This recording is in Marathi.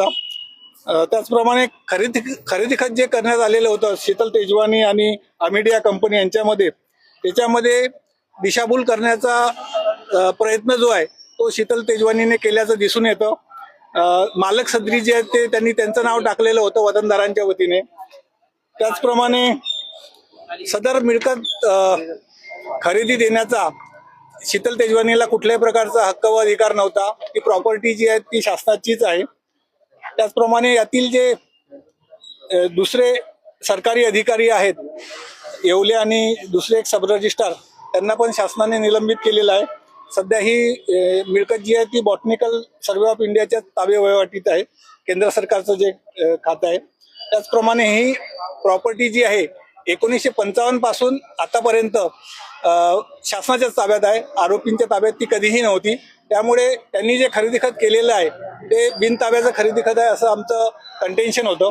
होता। त्याचप्रमाणे खरेदी खत जे करण्यात आलेलं होतं शीतल तेजवानी आणि अमिडिया कंपनी यांच्यामध्ये, त्याच्यामध्ये दिशाभूल करण्याचा प्रयत्न जो आहे तो शीतल तेजवानीने केल्याचं दिसून येतं। मालक सदरी जे आहेत ते त्यांनी त्यांचं नाव टाकलेलं होतं वतनदारांच्या वतीने। त्याचप्रमाणे सदर मिळकत खरेदी देण्याचा शीतल तेजवानीला कुठल्याही प्रकारचा हक्क व अधिकार नव्हता। ती प्रॉपर्टी जी आहे ती शासनाचीच आहे। त्याचप्रमाणे यातील जे दुसरे सरकारी अधिकारी आहेत येवले आणि दुसरे एक सब रजिस्ट्रार, त्यांना पण शासनाने निलंबित केलेलं आहे। सध्या ही मिळकत जी आहे ती बॉटनिकल सर्वे ऑफ इंडियाच्या ताबे वहिवाटीत आहे, केंद्र सरकारचं जे खातं आहे। त्याचप्रमाणे ही प्रॉपर्टी जी आहे 1955 पासून आतापर्यंत शासनाच्याच ताब्यात आहे, आरोपींच्या ताब्यात ती कधीही नव्हती। त्यामुळे त्यांनी जे खरेदी खत केलेलं आहे ते बिनताब्याचं खरेदी खत आहे असं आमचं कंटेन्शन होतं।